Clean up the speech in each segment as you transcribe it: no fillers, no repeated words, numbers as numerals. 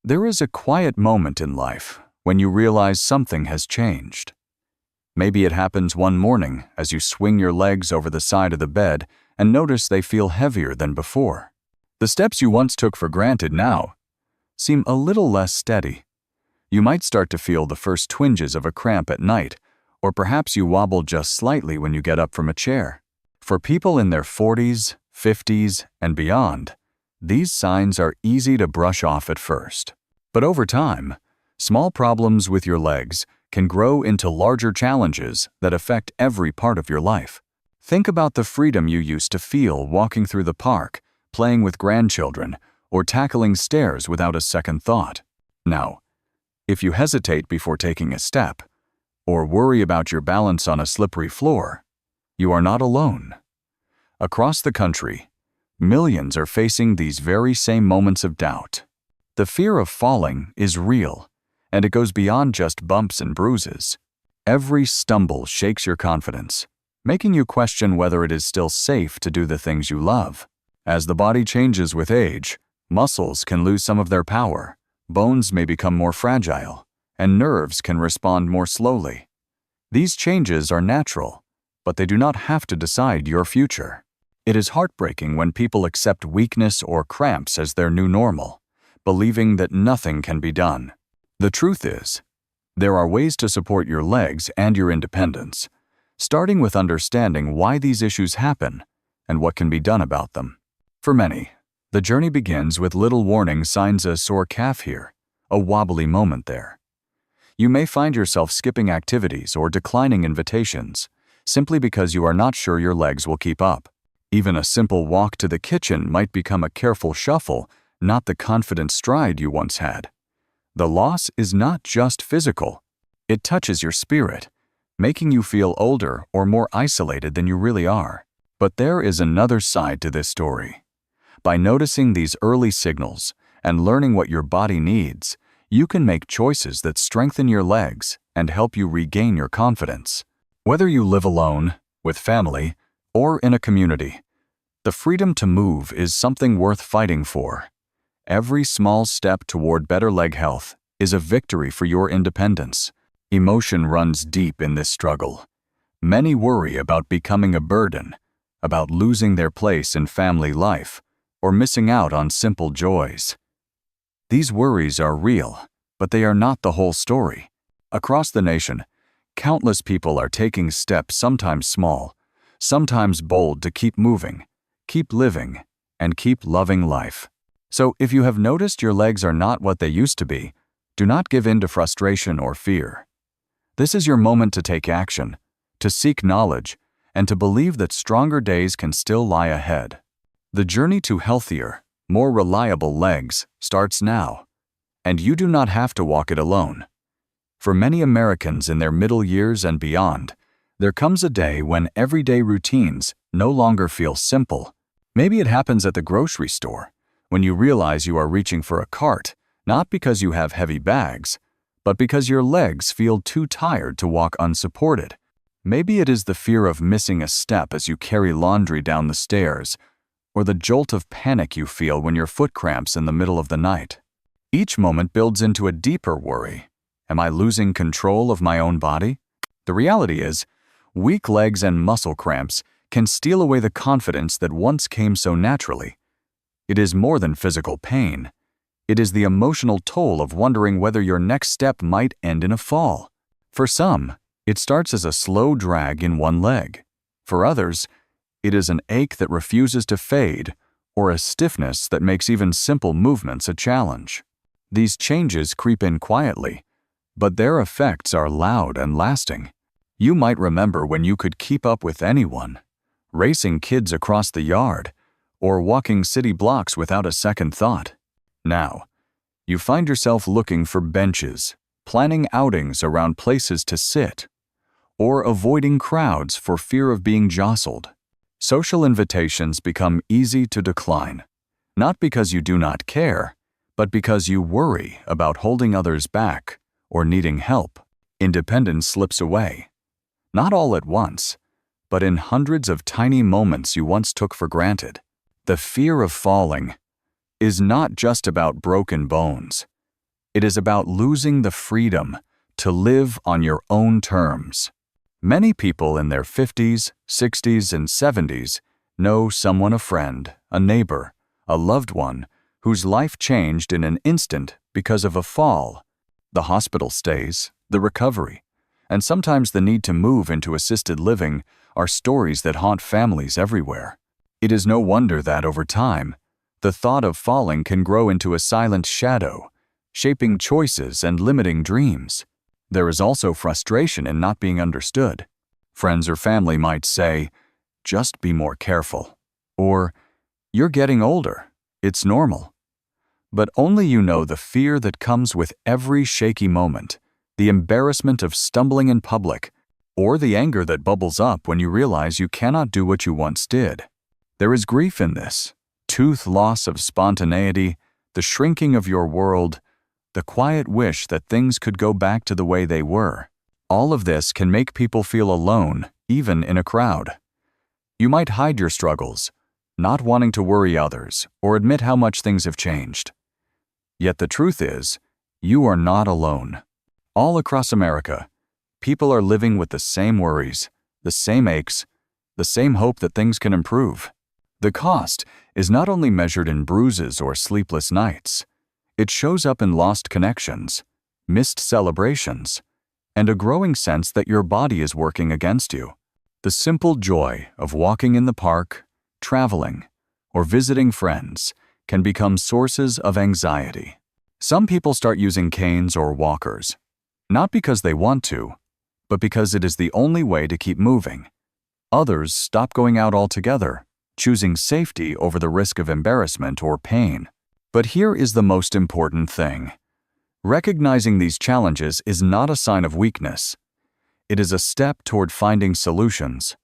There is a quiet moment in life when you realize something has changed. Maybe it happens one morning as you swing your legs over the side of the bed and notice they feel heavier than before. The steps you once took for granted now seem a little less steady. You might start to feel the first twinges of a cramp at night, or perhaps you wobble just slightly when you get up from a chair. For people in their 40s, 50s, and beyond, these signs are easy to brush off at first. But over time, small problems with your legs can grow into larger challenges that affect every part of your life. Think about the freedom you used to feel walking through the park, playing with grandchildren, or tackling stairs without a second thought. Now, if you hesitate before taking a step, or worry about your balance on a slippery floor, you are not alone. Across the country, millions are facing these very same moments of doubt. The fear of falling is real, and it goes beyond just bumps and bruises. Every stumble shakes your confidence, making you question whether it is still safe to do the things you love. As the body changes with age, muscles can lose some of their power, bones may become more fragile, and nerves can respond more slowly. These changes are natural, but they do not have to decide your future. It is heartbreaking when people accept weakness or cramps as their new normal, believing that nothing can be done. The truth is, there are ways to support your legs and your independence, starting with understanding why these issues happen and what can be done about them. For many, the journey begins with little warning signs: a sore calf here, a wobbly moment there. You may find yourself skipping activities or declining invitations simply because you are not sure your legs will keep up. Even a simple walk to the kitchen might become a careful shuffle, not the confident stride you once had. The loss is not just physical. It touches your spirit, making you feel older or more isolated than you really are. But there is another side to this story. By noticing these early signals and learning what your body needs, you can make choices that strengthen your legs and help you regain your confidence. Whether you live alone, with family, or in a community, the freedom to move is something worth fighting for. Every small step toward better leg health is a victory for your independence. Emotion runs deep in this struggle. Many worry about becoming a burden, about losing their place in family life, or missing out on simple joys. These worries are real, but they are not the whole story. Across the nation, countless people are taking steps, sometimes small, sometimes bold, to keep moving, keep living, and keep loving life. So if you have noticed your legs are not what they used to be, do not give in to frustration or fear. This is your moment to take action, to seek knowledge, and to believe that stronger days can still lie ahead. The journey to healthier, more reliable legs starts now, and you do not have to walk it alone. For many Americans in their middle years and beyond, there comes a day when everyday routines no longer feel simple. Maybe it happens at the grocery store, when you realize you are reaching for a cart, not because you have heavy bags, but because your legs feel too tired to walk unsupported. Maybe it is the fear of missing a step as you carry laundry down the stairs, or the jolt of panic you feel when your foot cramps in the middle of the night. Each moment builds into a deeper worry. Am I losing control of my own body? The reality is, weak legs and muscle cramps can steal away the confidence that once came so naturally. It is more than physical pain. It is the emotional toll of wondering whether your next step might end in a fall. For some, it starts as a slow drag in one leg. For others, it is an ache that refuses to fade, or a stiffness that makes even simple movements a challenge. These changes creep in quietly, but their effects are loud and lasting. You might remember when you could keep up with anyone, racing kids across the yard, or walking city blocks without a second thought. Now, you find yourself looking for benches, planning outings around places to sit, or avoiding crowds for fear of being jostled. Social invitations become easy to decline, not because you do not care, but because you worry about holding others back or needing help. Independence slips away, not all at once, but in hundreds of tiny moments you once took for granted. The fear of falling is not just about broken bones. It is about losing the freedom to live on your own terms. Many people in their 50s, 60s, and 70s know someone, a friend, a neighbor, a loved one, whose life changed in an instant because of a fall. The hospital stays, the recovery, and sometimes the need to move into assisted living are stories that haunt families everywhere. It is no wonder that over time, the thought of falling can grow into a silent shadow, shaping choices and limiting dreams. There is also frustration in not being understood. Friends or family might say, "Just be more careful," or "You're getting older, it's normal." But only you know the fear that comes with every shaky moment, the embarrassment of stumbling in public, or the anger that bubbles up when you realize you cannot do what you once did. There is grief in this, tooth loss of spontaneity, the shrinking of your world, the quiet wish that things could go back to the way they were. All of this can make people feel alone, even in a crowd. You might hide your struggles, not wanting to worry others or admit how much things have changed. Yet the truth is, you are not alone. All across America, people are living with the same worries, the same aches, the same hope that things can improve. The cost is not only measured in bruises or sleepless nights. It shows up in lost connections, missed celebrations, and a growing sense that your body is working against you. The simple joy of walking in the park, traveling, or visiting friends can become sources of anxiety. Some people start using canes or walkers, not because they want to, but because it is the only way to keep moving. Others stop going out altogether, choosing safety over the risk of embarrassment or pain. But here is the most important thing. Recognizing these challenges is not a sign of weakness. It is a step toward finding solutions.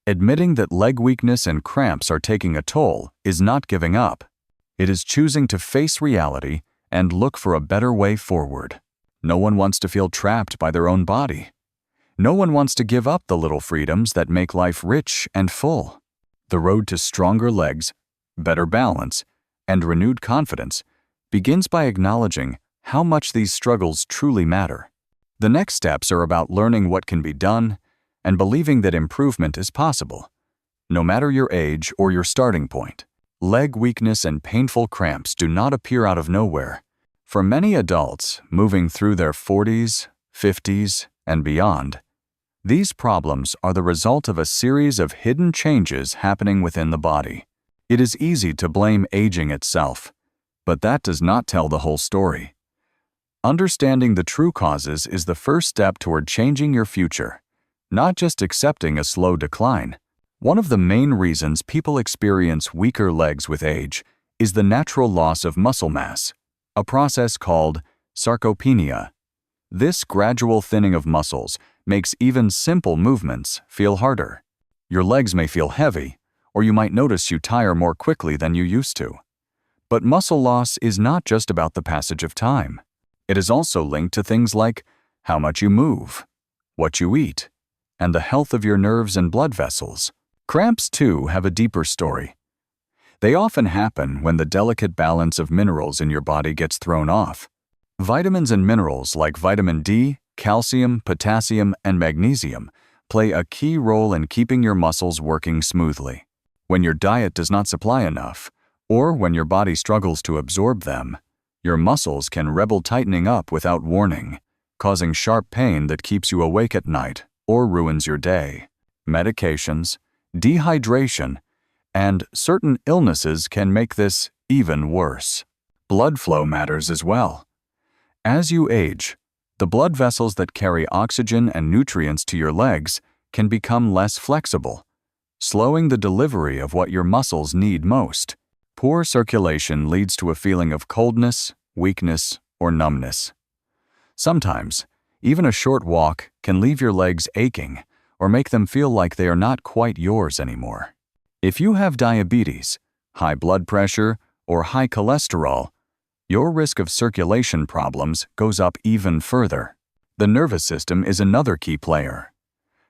Admitting that leg weakness and cramps are taking a toll is not giving up. It is choosing to face reality and look for a better way forward. No one wants to feel trapped by their own body. No one wants to give up the little freedoms that make life rich and full. The road to stronger legs, better balance, and renewed confidence begins by acknowledging how much these struggles truly matter. The next steps are about learning what can be done and believing that improvement is possible, no matter your age or your starting point. Leg weakness and painful cramps do not appear out of nowhere. For many adults moving through their 40s, 50s, and beyond, these problems are the result of a series of hidden changes happening within the body. It is easy to blame aging itself, but that does not tell the whole story. Understanding the true causes is the first step toward changing your future, not just accepting a slow decline. One of the main reasons people experience weaker legs with age is the natural loss of muscle mass, a process called sarcopenia. This gradual thinning of muscles makes even simple movements feel harder. Your legs may feel heavy, or you might notice you tire more quickly than you used to. But muscle loss is not just about the passage of time. It is also linked to things like how much you move, what you eat, and the health of your nerves and blood vessels. Cramps, too, have a deeper story. They often happen when the delicate balance of minerals in your body gets thrown off. Vitamins and minerals like vitamin D, calcium, potassium, and magnesium play a key role in keeping your muscles working smoothly. When your diet does not supply enough, or when your body struggles to absorb them, your muscles can rebel, tightening up without warning, causing sharp pain that keeps you awake at night or ruins your day. Medications, dehydration, and certain illnesses can make this even worse. Blood flow matters as well. As you age, the blood vessels that carry oxygen and nutrients to your legs can become less flexible, slowing the delivery of what your muscles need most. Poor circulation leads to a feeling of coldness, weakness, or numbness. Sometimes, even a short walk can leave your legs aching or make them feel like they are not quite yours anymore. If you have diabetes, high blood pressure, or high cholesterol, your risk of circulation problems goes up even further. The nervous system is another key player.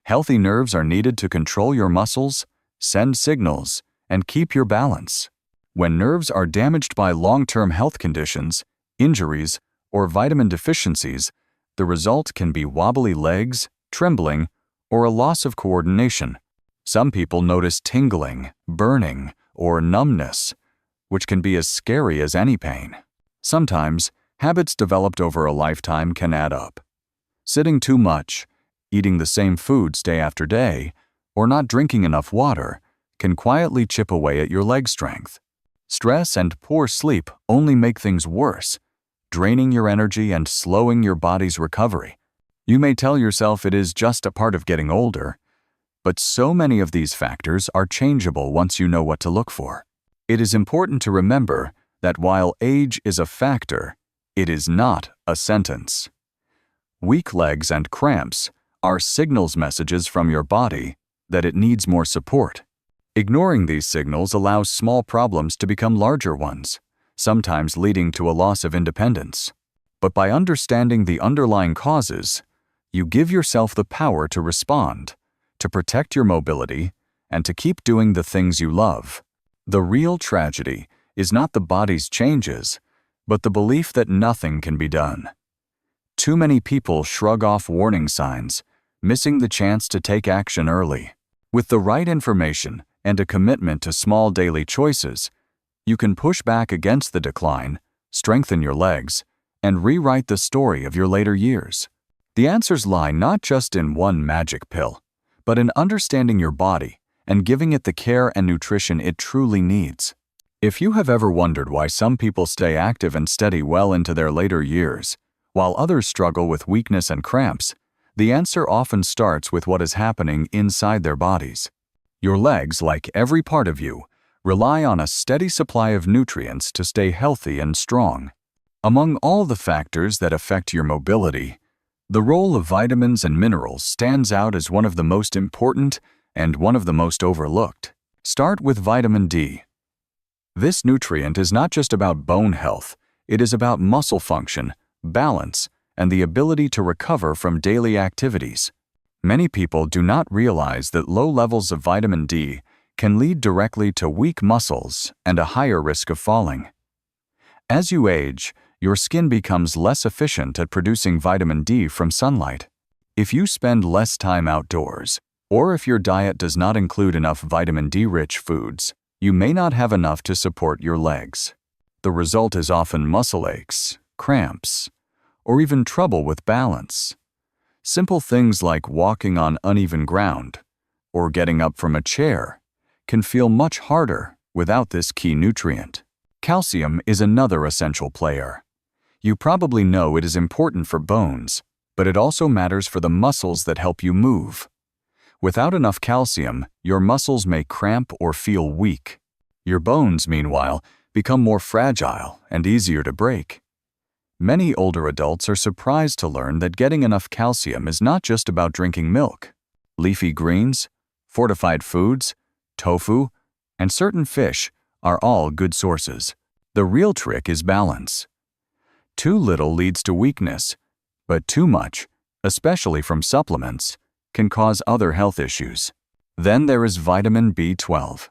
Healthy nerves are needed to control your muscles, send signals, and keep your balance. When nerves are damaged by long-term health conditions, injuries, or vitamin deficiencies, the result can be wobbly legs, trembling, or a loss of coordination. Some people notice tingling, burning, or numbness, which can be as scary as any pain. Sometimes, habits developed over a lifetime can add up. Sitting too much, eating the same foods day after day, or not drinking enough water can quietly chip away at your leg strength. Stress and poor sleep only make things worse, draining your energy and slowing your body's recovery. You may tell yourself it is just a part of getting older, but so many of these factors are changeable once you know what to look for. It is important to remember that while age is a factor, it is not a sentence. Weak legs and cramps are signals messages from your body that it needs more support. Ignoring these signals allows small problems to become larger ones, sometimes leading to a loss of independence. But by understanding the underlying causes, you give yourself the power to respond, to protect your mobility, and to keep doing the things you love. The real tragedy is not the body's changes, but the belief that nothing can be done. Too many people shrug off warning signs, missing the chance to take action early. With the right information and a commitment to small daily choices, you can push back against the decline, strengthen your legs, and rewrite the story of your later years. The answers lie not just in one magic pill, but in understanding your body and giving it the care and nutrition it truly needs. If you have ever wondered why some people stay active and steady well into their later years, while others struggle with weakness and cramps, the answer often starts with what is happening inside their bodies. Your legs, like every part of you, rely on a steady supply of nutrients to stay healthy and strong. Among all the factors that affect your mobility, the role of vitamins and minerals stands out as one of the most important and one of the most overlooked. Start with vitamin D. This nutrient is not just about bone health, it is about muscle function, balance, and the ability to recover from daily activities. Many people do not realize that low levels of vitamin D can lead directly to weak muscles and a higher risk of falling. As you age, your skin becomes less efficient at producing vitamin D from sunlight. If you spend less time outdoors, or if your diet does not include enough vitamin D-rich foods, you may not have enough to support your legs. The result is often muscle aches, cramps, or even trouble with balance. Simple things like walking on uneven ground or getting up from a chair can feel much harder without this key nutrient. Calcium is another essential player. You probably know it is important for bones, but it also matters for the muscles that help you move. Without enough calcium, your muscles may cramp or feel weak. Your bones, meanwhile, become more fragile and easier to break. Many older adults are surprised to learn that getting enough calcium is not just about drinking milk. Leafy greens, fortified foods, tofu, and certain fish are all good sources. The real trick is balance. Too little leads to weakness, but too much, especially from supplements, can cause other health issues. Then there is vitamin B12.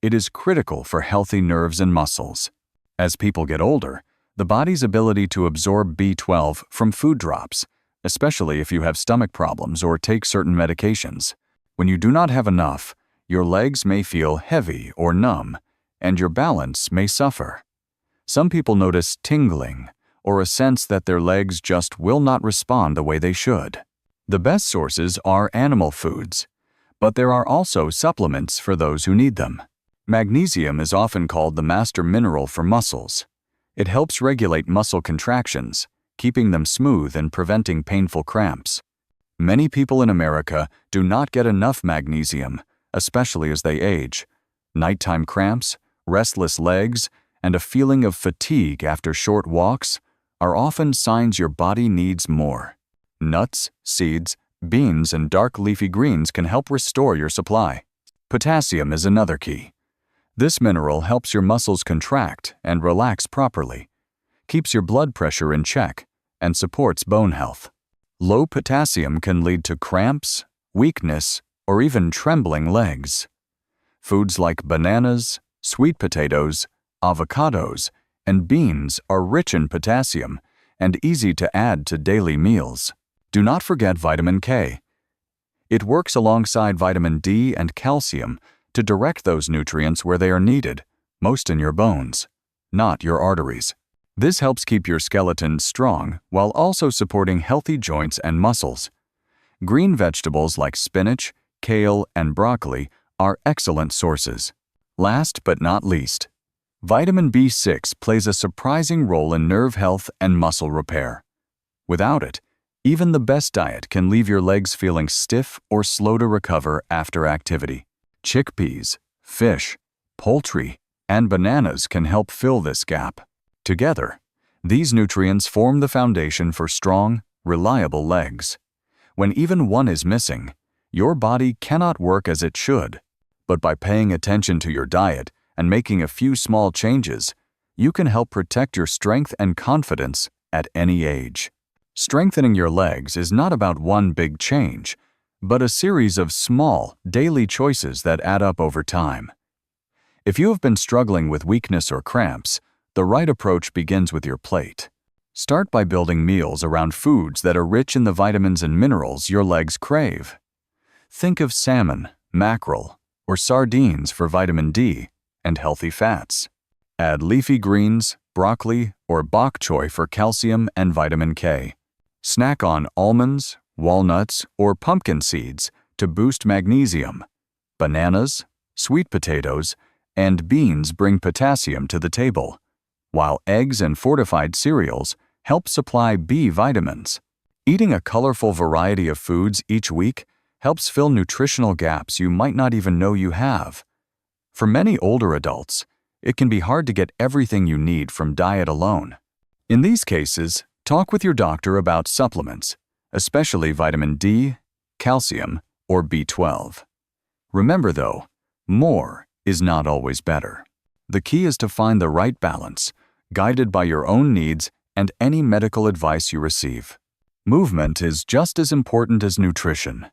It is critical for healthy nerves and muscles. As people get older, the body's ability to absorb B12 from food drops, especially if you have stomach problems or take certain medications. When you do not have enough, your legs may feel heavy or numb, and your balance may suffer. Some people notice tingling or a sense that their legs just will not respond the way they should. The best sources are animal foods, but there are also supplements for those who need them. Magnesium is often called the master mineral for muscles. It helps regulate muscle contractions, keeping them smooth and preventing painful cramps. Many people in America do not get enough magnesium, especially as they age. Nighttime cramps, restless legs, and a feeling of fatigue after short walks are often signs your body needs more. Nuts, seeds, beans, and dark leafy greens can help restore your supply. Potassium is another key. This mineral helps your muscles contract and relax properly, keeps your blood pressure in check, and supports bone health. Low potassium can lead to cramps, weakness, or even trembling legs. Foods like bananas, sweet potatoes, avocados, and beans are rich in potassium and easy to add to daily meals. Do not forget vitamin K. It works alongside vitamin D and calcium to direct those nutrients where they are needed, most in your bones, not your arteries. This helps keep your skeleton strong while also supporting healthy joints and muscles. Green vegetables like spinach, kale, and broccoli are excellent sources. Last but not least, vitamin B6 plays a surprising role in nerve health and muscle repair. Without it, even the best diet can leave your legs feeling stiff or slow to recover after activity. Chickpeas, fish, poultry, and bananas can help fill this gap. Together, these nutrients form the foundation for strong, reliable legs. When even one is missing, your body cannot work as it should. But by paying attention to your diet and making a few small changes, you can help protect your strength and confidence at any age. Strengthening your legs is not about one big change, but a series of small, daily choices that add up over time. If you have been struggling with weakness or cramps, the right approach begins with your plate. Start by building meals around foods that are rich in the vitamins and minerals your legs crave. Think of salmon, mackerel, or sardines for vitamin D and healthy fats. Add leafy greens, broccoli, or bok choy for calcium and vitamin K. Snack on almonds, walnuts, or pumpkin seeds to boost magnesium. Bananas, sweet potatoes, and beans bring potassium to the table, while eggs and fortified cereals help supply B vitamins. Eating a colorful variety of foods each week helps fill nutritional gaps you might not even know you have. For many older adults, it can be hard to get everything you need from diet alone. In these cases, talk with your doctor about supplements, especially vitamin D, calcium, or B12. Remember though, more is not always better. The key is to find the right balance, guided by your own needs and any medical advice you receive. Movement is just as important as nutrition.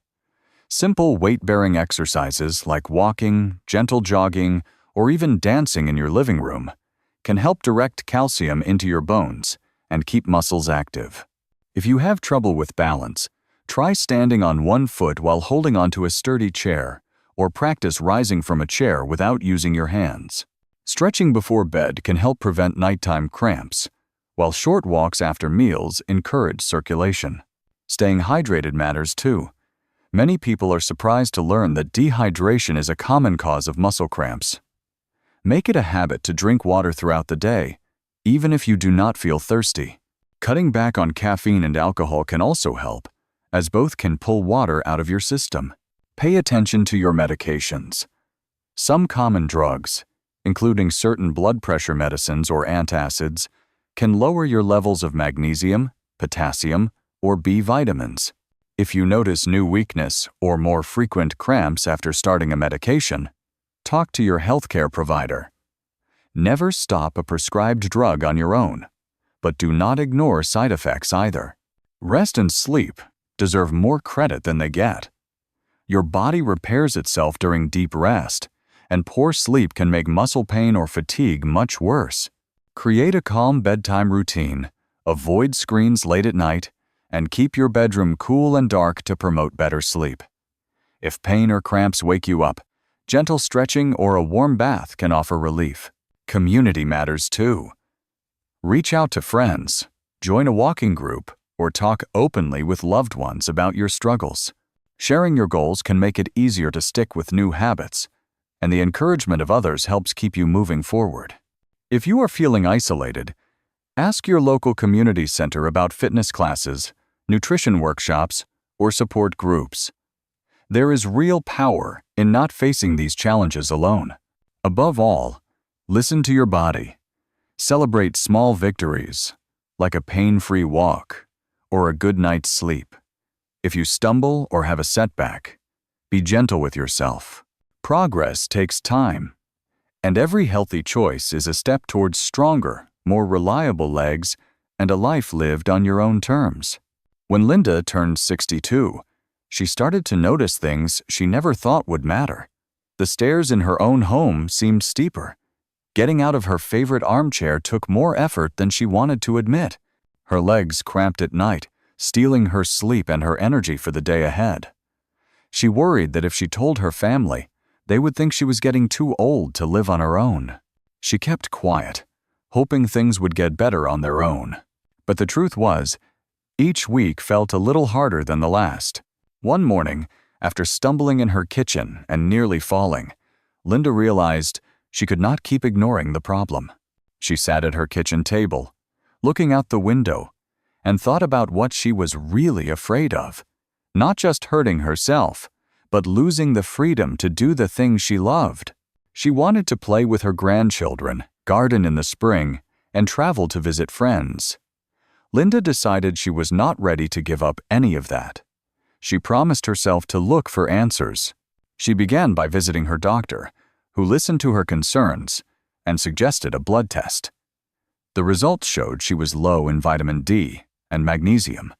Simple weight-bearing exercises like walking, gentle jogging, or even dancing in your living room can help direct calcium into your bones and keep muscles active. If you have trouble with balance, try standing on one foot while holding onto a sturdy chair, or practice rising from a chair without using your hands. Stretching before bed can help prevent nighttime cramps, while short walks after meals encourage circulation. Staying hydrated matters too. Many people are surprised to learn that dehydration is a common cause of muscle cramps. Make it a habit to drink water throughout the day, even if you do not feel thirsty. Cutting back on caffeine and alcohol can also help, as both can pull water out of your system. Pay attention to your medications. Some common drugs, including certain blood pressure medicines or antacids, can lower your levels of magnesium, potassium, or B vitamins. If you notice new weakness or more frequent cramps after starting a medication, talk to your healthcare provider. Never stop a prescribed drug on your own, but do not ignore side effects either. Rest and sleep deserve more credit than they get. Your body repairs itself during deep rest, and poor sleep can make muscle pain or fatigue much worse. Create a calm bedtime routine, avoid screens late at night, and keep your bedroom cool and dark to promote better sleep. If pain or cramps wake you up, gentle stretching or a warm bath can offer relief. Community matters too. Reach out to friends, join a walking group, or talk openly with loved ones about your struggles. Sharing your goals can make it easier to stick with new habits, and the encouragement of others helps keep you moving forward. If you are feeling isolated, ask your local community center about fitness classes, nutrition workshops, or support groups. There is real power in not facing these challenges alone. Above all, listen to your body. Celebrate small victories, like a pain-free walk or a good night's sleep. If you stumble or have a setback, be gentle with yourself. Progress takes time, and every healthy choice is a step towards stronger, more reliable legs and a life lived on your own terms. When Linda turned 62, she started to notice things she never thought would matter. The stairs in her own home seemed steeper. Getting out of her favorite armchair took more effort than she wanted to admit. Her legs cramped at night, stealing her sleep and her energy for the day ahead. She worried that if she told her family, they would think she was getting too old to live on her own. She kept quiet, hoping things would get better on their own. But the truth was, each week felt a little harder than the last. One morning, after stumbling in her kitchen and nearly falling, Linda realized she could not keep ignoring the problem. She sat at her kitchen table, looking out the window, and thought about what she was really afraid of. Not just hurting herself, but losing the freedom to do the things she loved. She wanted to play with her grandchildren, garden in the spring, and travel to visit friends. Linda decided she was not ready to give up any of that. She promised herself to look for answers. She began by visiting her doctor, who listened to her concerns and suggested a blood test. The results showed she was low in vitamin D and magnesium.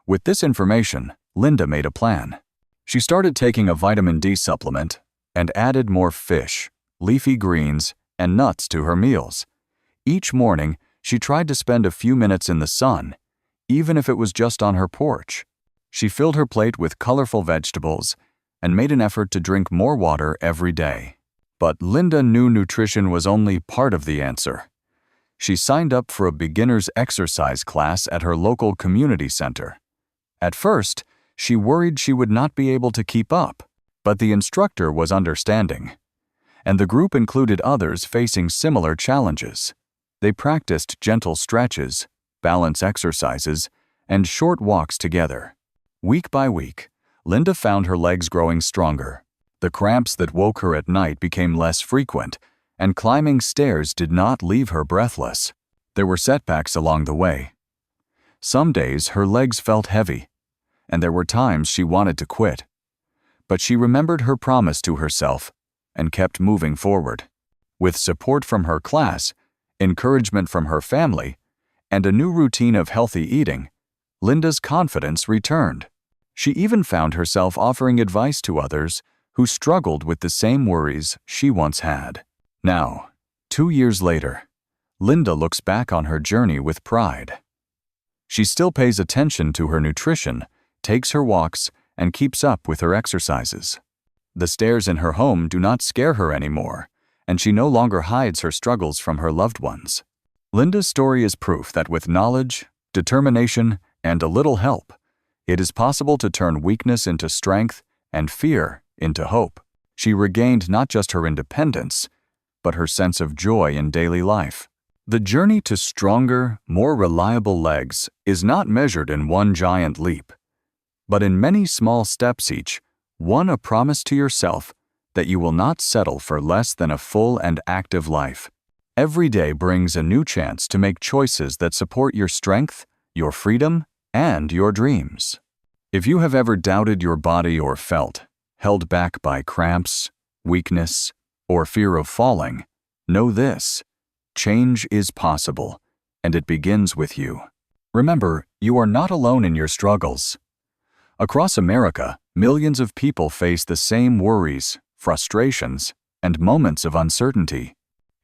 With this information, Linda made a plan. She started taking a vitamin D supplement and added more fish, leafy greens, and nuts to her meals. Each morning, she tried to spend a few minutes in the sun, even if it was just on her porch. She filled her plate with colorful vegetables and made an effort to drink more water every day. But Linda knew nutrition was only part of the answer. She signed up for a beginner's exercise class at her local community center. At first, she worried she would not be able to keep up, but the instructor was understanding, and the group included others facing similar challenges. They practiced gentle stretches, balance exercises, and short walks together. Week by week, Linda found her legs growing stronger. The cramps that woke her at night became less frequent, and climbing stairs did not leave her breathless. There were setbacks along the way. Some days her legs felt heavy, and there were times she wanted to quit. But she remembered her promise to herself and kept moving forward. With support from her class, encouragement from her family, and a new routine of healthy eating, Linda's confidence returned. She even found herself offering advice to others who struggled with the same worries she once had. Now, 2 years later, Linda looks back on her journey with pride. She still pays attention to her nutrition, takes her walks, and keeps up with her exercises. The stairs in her home do not scare her anymore, and she no longer hides her struggles from her loved ones. Linda's story is proof that with knowledge, determination, and a little help, it is possible to turn weakness into strength and fear into hope. She regained not just her independence, but her sense of joy in daily life. The journey to stronger, more reliable legs is not measured in one giant leap, but in many small steps each, one a promise to yourself that you will not settle for less than a full and active life. Every day brings a new chance to make choices that support your strength, your freedom, and your dreams. If you have ever doubted your body or felt held back by cramps, weakness, or fear of falling, know this: change is possible, and it begins with you. Remember, you are not alone in your struggles. Across America, millions of people face the same worries, frustrations, and moments of uncertainty.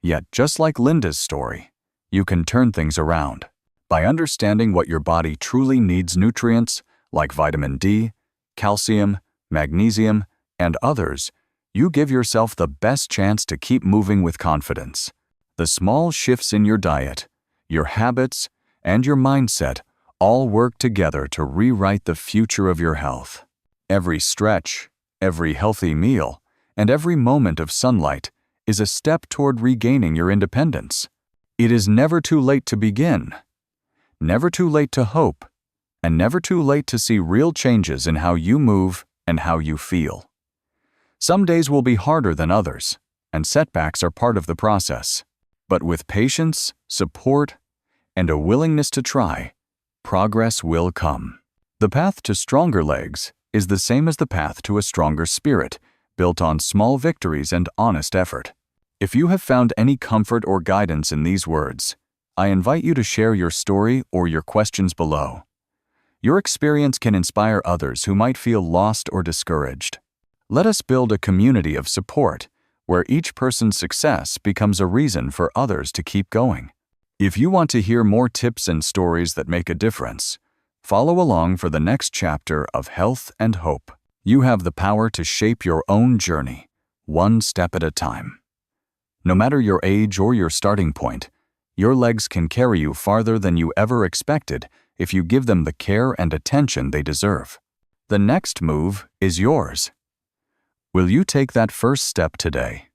Yet, just like Linda's story, you can turn things around. By understanding what your body truly needs, nutrients like vitamin D, calcium, magnesium, and others, you give yourself the best chance to keep moving with confidence. The small shifts in your diet, your habits, and your mindset all work together to rewrite the future of your health. Every stretch, every healthy meal, and every moment of sunlight is a step toward regaining your independence. It is never too late to begin, never too late to hope, and never too late to see real changes in how you move and how you feel. Some days will be harder than others, and setbacks are part of the process. But with patience, support, and a willingness to try, progress will come. The path to stronger legs is the same as the path to a stronger spirit, built on small victories and honest effort. If you have found any comfort or guidance in these words, I invite you to share your story or your questions below. Your experience can inspire others who might feel lost or discouraged. Let us build a community of support where each person's success becomes a reason for others to keep going. If you want to hear more tips and stories that make a difference, follow along for the next chapter of Health and Hope. You have the power to shape your own journey, one step at a time. No matter your age or your starting point, your legs can carry you farther than you ever expected if you give them the care and attention they deserve. The next move is yours. Will you take that first step today?